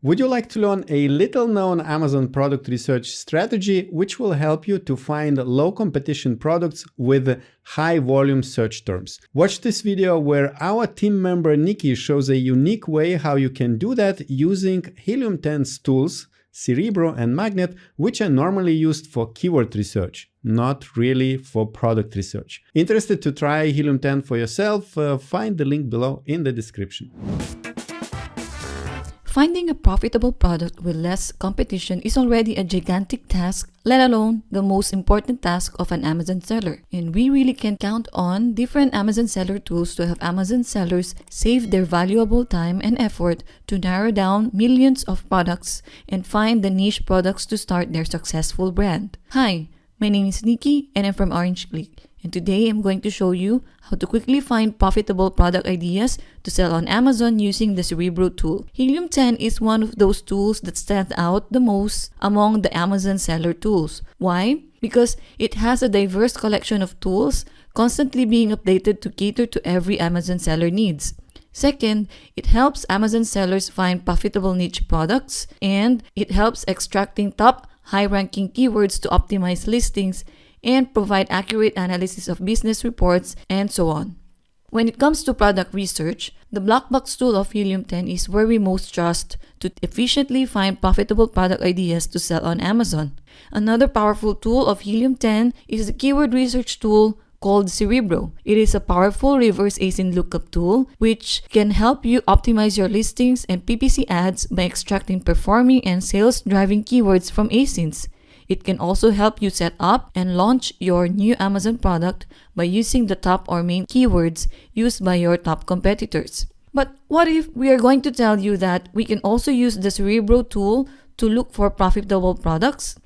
Would you like to learn a little-known Amazon product research strategy which will help you to find low-competition products with high-volume search terms? Watch this video where our team member Nikki shows a unique way how you can do that using HELIUM 10's tools, Cerebro and Magnet, which are normally used for keyword research, not really for product research. Interested to try HELIUM 10 for yourself? Find the link below in the description. Finding a profitable product with less competition is already a gigantic task, let alone the most important task of an Amazon seller. And we really can count on different Amazon seller tools to have Amazon sellers save their valuable time and effort to narrow down millions of products and find the niche products to start their successful brand. Hi, my name is Nikki and I'm from Klik. And today I'm going to show you how to quickly find profitable product ideas to sell on Amazon using the Cerebro tool. HELIUM 10 is one of those tools that stand out the most among the Amazon seller tools. Why? Because it has a diverse collection of tools constantly being updated to cater to every Amazon seller needs. Second, it helps Amazon sellers find profitable niche products, and it helps extracting top high-ranking keywords to optimize listings and provide accurate analysis of business reports, and so on. When it comes to product research, the black box tool of HELIUM 10 is where we most trust to efficiently find profitable product ideas to sell on Amazon. Another powerful tool of HELIUM 10 is the keyword research tool called Cerebro. It is a powerful reverse ASIN lookup tool which can help you optimize your listings and PPC ads by extracting performing and sales-driving keywords from ASINs. It can also help you set up and launch your new Amazon product by using the top or main keywords used by your top competitors. But what if we are going to tell you that we can also use the Cerebro tool to look for profitable products?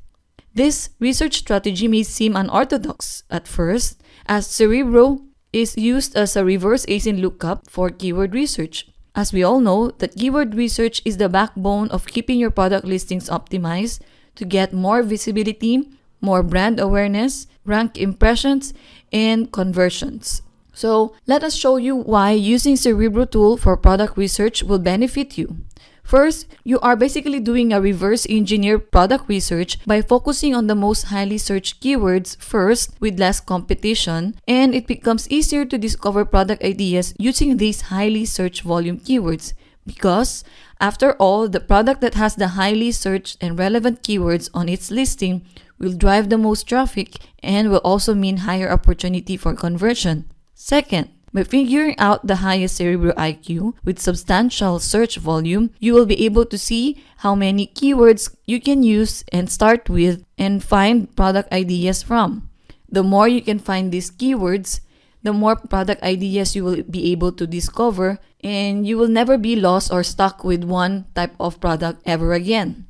This research strategy may seem unorthodox at first, as Cerebro is used as a reverse ASIN lookup for keyword research. As we all know, that keyword research is the backbone of keeping your product listings optimized to get more visibility, more brand awareness, rank impressions, and conversions. So let us show you why using Cerebro tool for product research will benefit you. First, you are basically doing a reverse engineer product research by focusing on the most highly searched keywords first with less competition, and it becomes easier to discover product ideas using these highly searched volume keywords. Because, after all, the product that has the highly searched and relevant keywords on its listing will drive the most traffic and will also mean higher opportunity for conversion. Second, by figuring out the highest Cerebro IQ with substantial search volume, you will be able to see how many keywords you can use and start with and find product ideas from. The more you can find these keywords, the more product ideas you will be able to discover, and you will never be lost or stuck with one type of product ever again.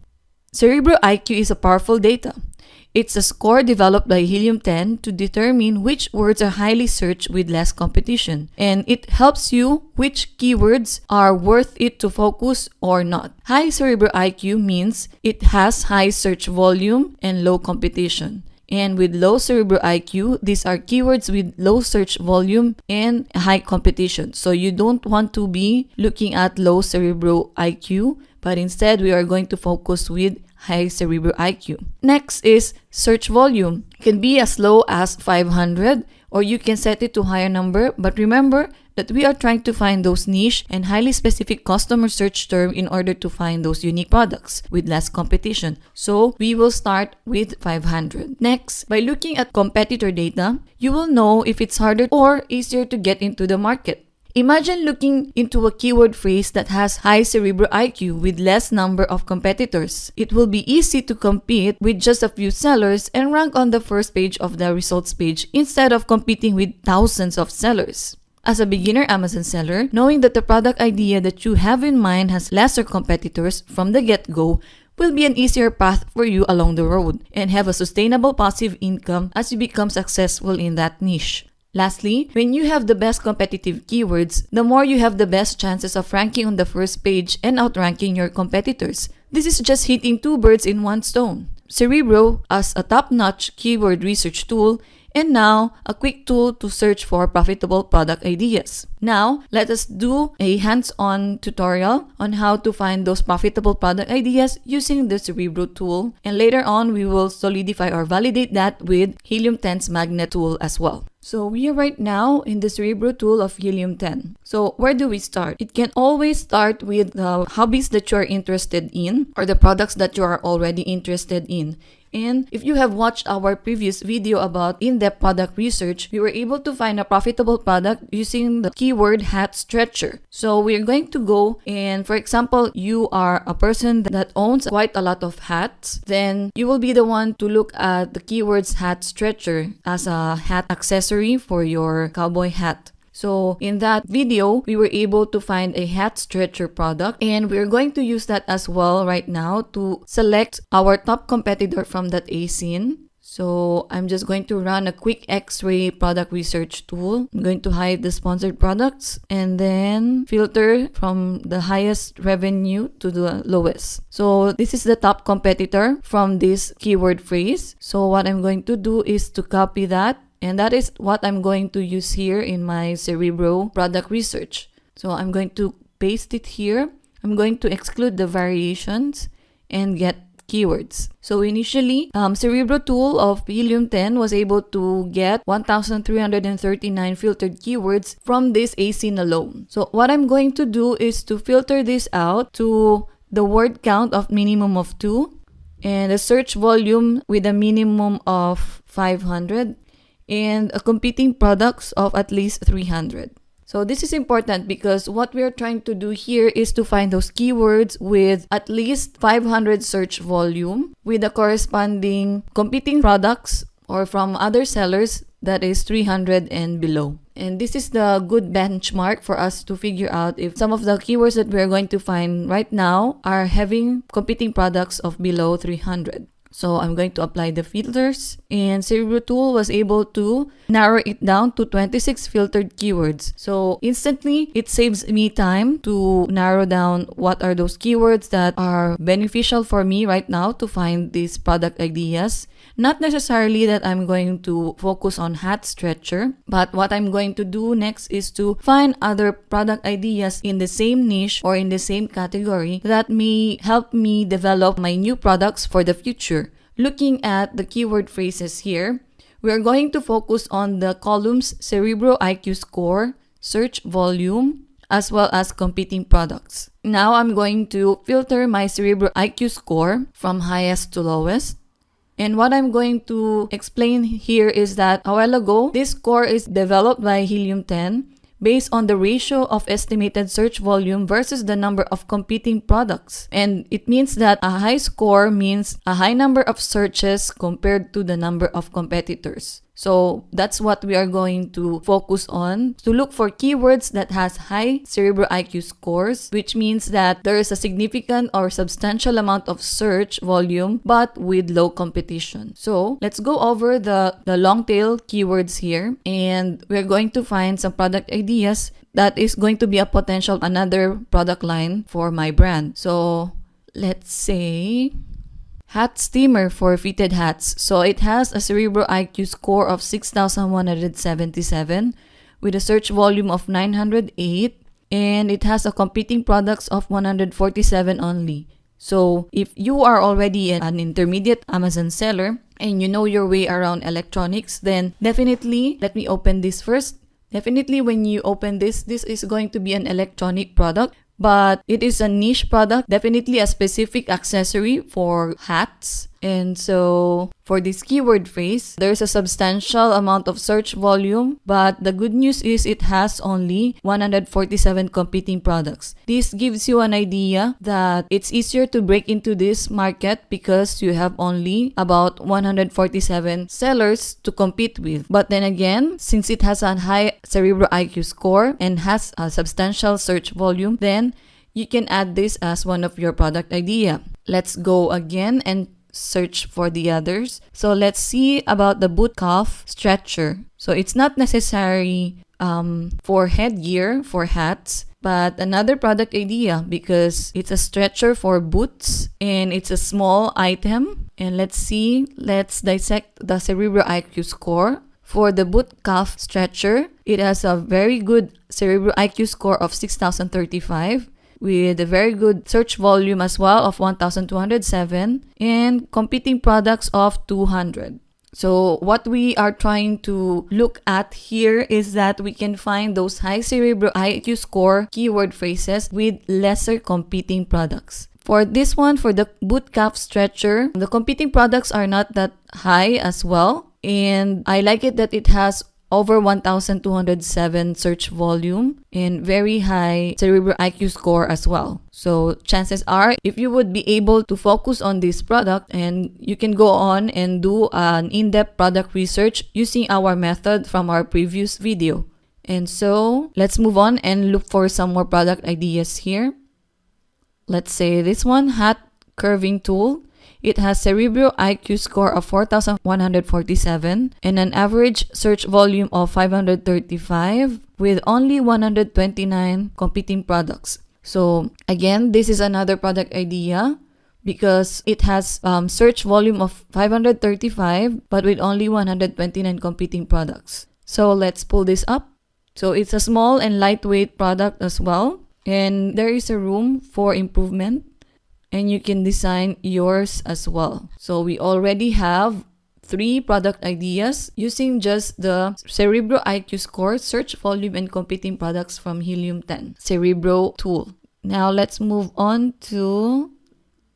Cerebro IQ is a powerful data. It's a score developed by HELIUM 10 to determine which words are highly searched with less competition, and it helps you which keywords are worth it to focus or not. High Cerebro IQ means it has high search volume and low competition. And with low Cerebro IQ, these are keywords with low search volume and high competition. So you don't want to be looking at low Cerebro IQ, but instead we are going to focus with high Cerebro IQ. Next is search volume. It can be as low as 500 or you can set it to higher number, but remember that we are trying to find those niche and highly specific customer search term in order to find those unique products with less competition. So we will start with 500. Next, by looking at competitor data, you will know if it's harder or easier to get into the market. Imagine looking into a keyword phrase that has high Cerebro IQ with less number of competitors. It will be easy to compete with just a few sellers and rank on the first page of the results page instead of competing with thousands of sellers. As a beginner Amazon seller, knowing that the product idea that you have in mind has lesser competitors from the get-go will be an easier path for you along the road and have a sustainable passive income as you become successful in that niche. Lastly, when you have the best competitive keywords, the more you have the best chances of ranking on the first page and outranking your competitors. This is just hitting two birds in one stone. Cerebro, as a top-notch keyword research tool, And now, a quick tool to search for profitable product ideas. Now, let us do a hands-on tutorial on how to find those profitable product ideas using the Cerebro tool. And later on, we will solidify or validate that with HELIUM 10's Magnet tool as well. So we are right now in the Cerebro tool of HELIUM 10. So where do we start? It can always start with the hobbies that you are interested in or the products that you are already interested in. And if you have watched our previous video about in-depth product research, we were able to find a profitable product using the keyword hat stretcher. So we're going to go and, for example, you are a person that owns quite a lot of hats, then you will be the one to look at the keywords hat stretcher as a hat accessory for your cowboy hat. So in that video, we were able to find a hat stretcher product, and we're going to use that as well right now to select our top competitor from that ASIN. So I'm just going to run a quick X-ray product research tool. I'm going to hide the sponsored products and then filter from the highest revenue to the lowest. So this is the top competitor from this keyword phrase. So what I'm going to do is to copy that. And that is what I'm going to use here in my Cerebro product research. So I'm going to paste it here. I'm going to exclude the variations and get keywords. So initially, Cerebro tool of HELIUM 10 was able to get 1,339 filtered keywords from this ASIN alone. So what I'm going to do is to filter this out to the word count of minimum of 2 and a search volume with a minimum of 500. And a competing products of at least 300. So this is important because what we are trying to do here is to find those keywords with at least 500 search volume with the corresponding competing products or from other sellers that is 300 and below. And this is the good benchmark for us to figure out if some of the keywords that we're going to find right now are having competing products of below 300. So I'm going to apply the filters, and Cerebro tool was able to narrow it down to 26 filtered keywords. So instantly, it saves me time to narrow down what are those keywords that are beneficial for me right now to find these product ideas. Not necessarily that I'm going to focus on hat stretcher, but what I'm going to do next is to find other product ideas in the same niche or in the same category that may help me develop my new products for the future. Looking at the keyword phrases here, we are going to focus on the columns Cerebro IQ score, search volume, as well as competing products. Now I'm going to filter my Cerebro IQ score from highest to lowest. And what I'm going to explain here is that a while ago, this score is developed by HELIUM 10 based on the ratio of estimated search volume versus the number of competing products. And it means that a high score means a high number of searches compared to the number of competitors. So that's what we are going to focus on, to look for keywords that has high Cerebro IQ scores, which means that there is a significant or substantial amount of search volume, but with low competition. So let's go over the long tail keywords here, and we're going to find some product ideas that is going to be a potential another product line for my brand. So let's say hat steamer for fitted hats. So it has a Cerebro IQ score of 6,177 with a search volume of 908, and it has a competing products of 147 only. So if you are already an intermediate Amazon seller and you know your way around electronics, then definitely, let me open this first. Definitely when you open this is going to be an electronic product. But it is a niche product, definitely a specific accessory for hats. And so for this keyword phrase, there's a substantial amount of search volume, but the good news is it has only 147 competing products. This gives you an idea that it's easier to break into this market because you have only about 147 sellers to compete with. But then again, since it has a high Cerebro IQ score and has a substantial search volume, then you can add this as one of your product idea. Let's go again and search for the others. So let's see about the boot cuff stretcher. So it's not necessary for headgear for hats, but another product idea because it's a stretcher for boots and it's a small item. And let's dissect the Cerebro IQ score For the boot calf stretcher, it has a very good Cerebro IQ score of 6,035 with a very good search volume as well of 1,207 and competing products of 200. So what we are trying to look at here is that we can find those high Cerebro IQ score keyword phrases with lesser competing products. For this one, for the boot calf stretcher, the competing products are not that high as well. And I like it that it has over 1,207 search volume and very high Cerebro IQ score as well. So chances are, if you would be able to focus on this product, and you can go on and do an in-depth product research using our method from our previous video. And so let's move on and look for some more product ideas here. Let's say this one, hat curving tool. It has Cerebro IQ score of 4,147 and an average search volume of 535 with only 129 competing products. So again, this is another product idea because it has search volume of 535 but with only 129 competing products. So let's pull this up. So it's a small and lightweight product as well. And there is a room for improvement. And you can design yours as well. So we already have 3 product ideas using just the Cerebro IQ score, search volume, and competing products from HELIUM 10 Cerebro tool. Now let's move on to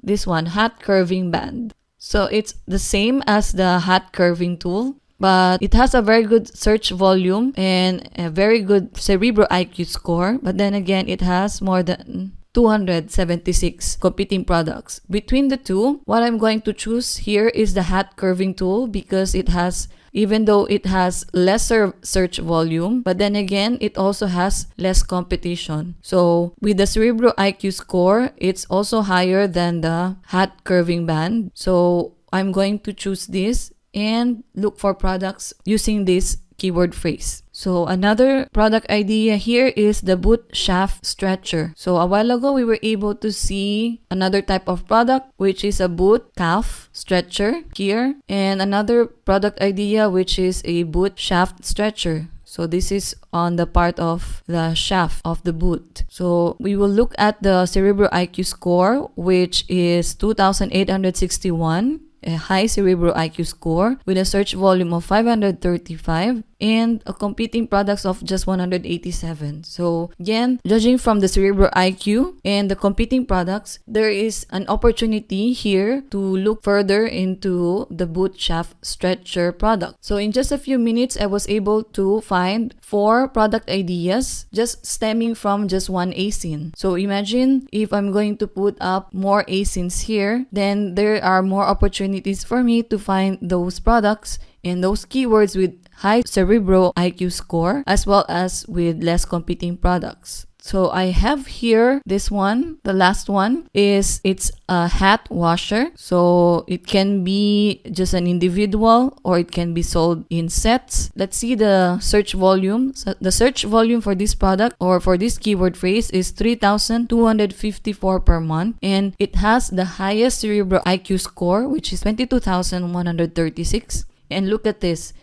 this one, hat curving band. So it's the same as the hat curving tool, but it has a very good search volume and a very good Cerebro IQ score. But then again, it has more than 276 competing products. Between the two, what I'm going to choose here is the hat curving tool because it has, even though it has lesser search volume, but then again, it also has less competition. So with the Cerebro IQ score, it's also higher than the hat curving band. So I'm going to choose this and look for products using this keyword phrase. So another product idea here is the boot shaft stretcher. So a while ago, we were able to see another type of product, which is a boot calf stretcher here, and another product idea, which is a boot shaft stretcher. So this is on the part of the shaft of the boot. So we will look at the Cerebro IQ score, which is 2,861. A high Cerebro IQ score with a search volume of 535 and a competing products of just 187. So again, judging from the Cerebro IQ and the competing products, there is an opportunity here to look further into the boot shaft stretcher product. So in just a few minutes, I was able to find 4 product ideas just stemming from just one ASIN. So imagine if I'm going to put up more ASINs here, then there are more opportunities for me to find those products and those keywords with high Cerebro IQ score as well as with less competing products. So I have here this one. The last one is it's a hat washer. So it can be just an individual or it can be sold in sets. Let's see the search volume. So the search volume for this product or for this keyword phrase is 3,254 per month. And it has the highest Cerebro IQ score, which is 22,136. And look at this.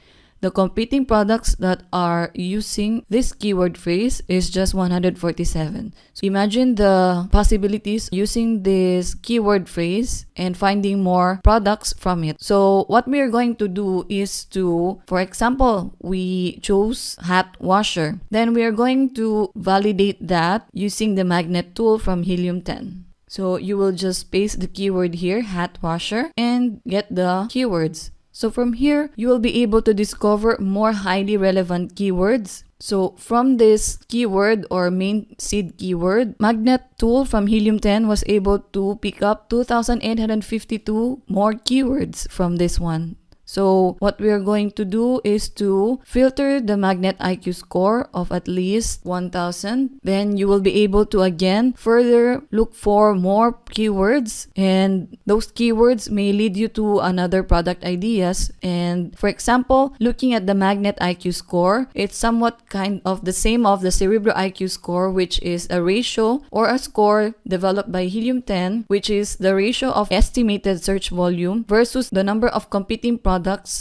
The competing products that are using this keyword phrase is just 147. So imagine the possibilities using this keyword phrase and finding more products from it. So what we are going to do is to, for example, we chose hat washer. Then we are going to validate that using the magnet tool from HELIUM 10. So you will just paste the keyword here, hat washer, and get the keywords. So from here, you will be able to discover more highly relevant keywords. So from this keyword or main seed keyword, Magnet tool from HELIUM 10 was able to pick up 2,852 more keywords from this one. So what we are going to do is to filter the Magnet IQ score of at least 1,000. Then you will be able to again further look for more keywords, and those keywords may lead you to another product ideas. And for example, looking at the Magnet IQ score, it's somewhat kind of the same of the Cerebro IQ score, which is a ratio or a score developed by HELIUM 10, which is the ratio of estimated search volume versus the number of competing products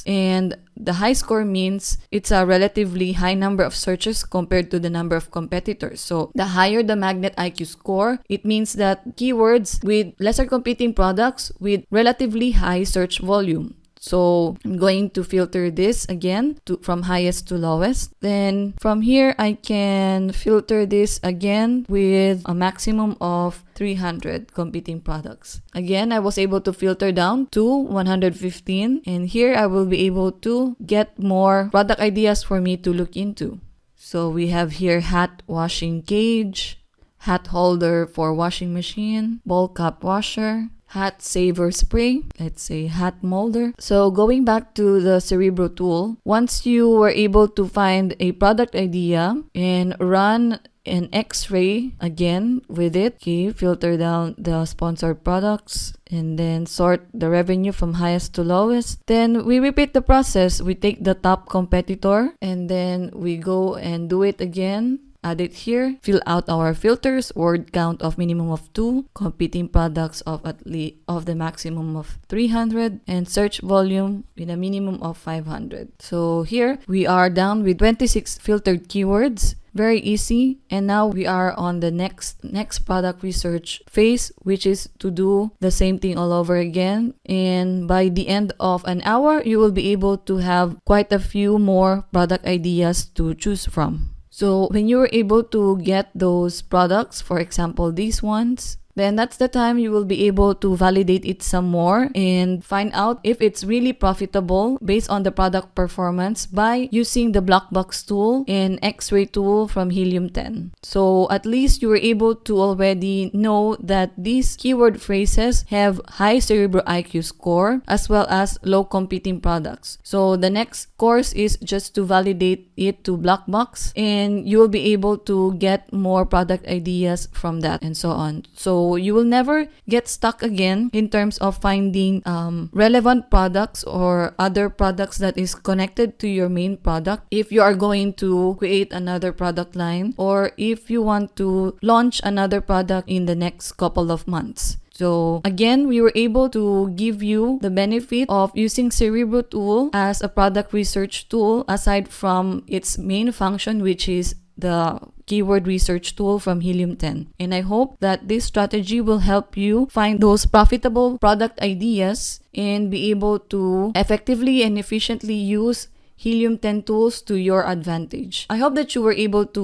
and the high score means it's a relatively high number of searches compared to the number of competitors. So the higher the Magnet IQ score, it means that keywords with lesser competing products with relatively high search volume. So I'm going to filter this again from highest to lowest. Then from here, I can filter this again with a maximum of 300 competing products. Again, I was able to filter down to 115. And here I will be able to get more product ideas for me to look into. So we have here hat washing cage, hat holder for washing machine, ball cap washer, hat saver spray, let's say hat molder. So going back to the Cerebro tool, once you were able to find a product idea and run an X-ray again with it, okay, filter down the sponsored products and then sort the revenue from highest to lowest. Then we repeat the process. We take the top competitor and then we go and do it again. Add it here, fill out our filters, word count of minimum of 2, competing products of at least of the maximum of 300, and search volume with a minimum of 500. So here we are down with 26 filtered keywords. Very easy. And now we are on the next product research phase, which is to do the same thing all over again. And by the end of an hour, you will be able to have quite a few more product ideas to choose from. So when you're able to get those products, for example, these ones, then that's the time you will be able to validate it some more and find out if it's really profitable based on the product performance by using the black box tool and X-ray tool from HELIUM 10. So at least you were able to already know that these keyword phrases have high Cerebro IQ score as well as low competing products. So the next course is just to validate it to black box, and you will be able to get more product ideas from that and so on. So you will never get stuck again in terms of finding relevant products or other products that is connected to your main product if you are going to create another product line or if you want to launch another product in the next couple of months. So again, we were able to give you the benefit of using Cerebro tool as a product research tool aside from its main function, which is the keyword research tool from HELIUM 10. And I hope that this strategy will help you find those profitable product ideas and be able to effectively and efficiently use HELIUM 10 tools to your advantage. I hope that you were able to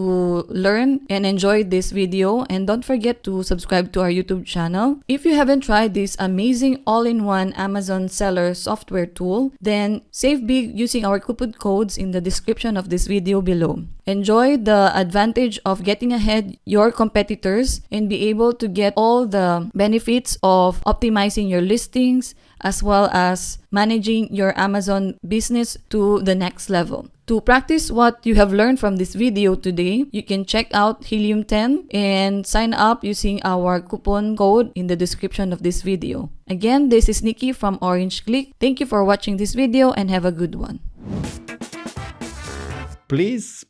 learn and enjoy this video, and don't forget to subscribe to our YouTube channel. If you haven't tried this amazing all-in-one Amazon seller software tool, then save big using our coupon codes in the description of this video below. Enjoy the advantage of getting ahead your competitors and be able to get all the benefits of optimizing your listings as well as managing your Amazon business to the next level. To practice what you have learned from this video today, you can check out HELIUM 10 and sign up using our coupon code in the description of this video. Again, this is Nikki from Orange Klik. Thank you for watching this video and have a good one. Please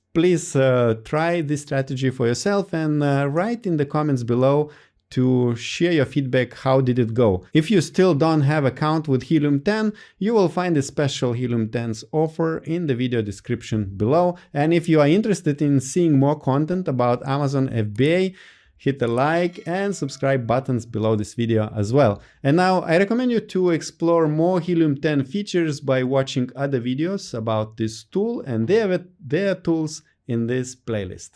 try this strategy for yourself and write in the comments below to share your feedback. How did it go? If you still don't have account with HELIUM 10, you will find a special HELIUM 10's offer in the video description below. And if you are interested in seeing more content about Amazon FBA, hit the like and subscribe buttons below this video as well. And now I recommend you to explore more HELIUM 10 features by watching other videos about this tool and their tools in this playlist.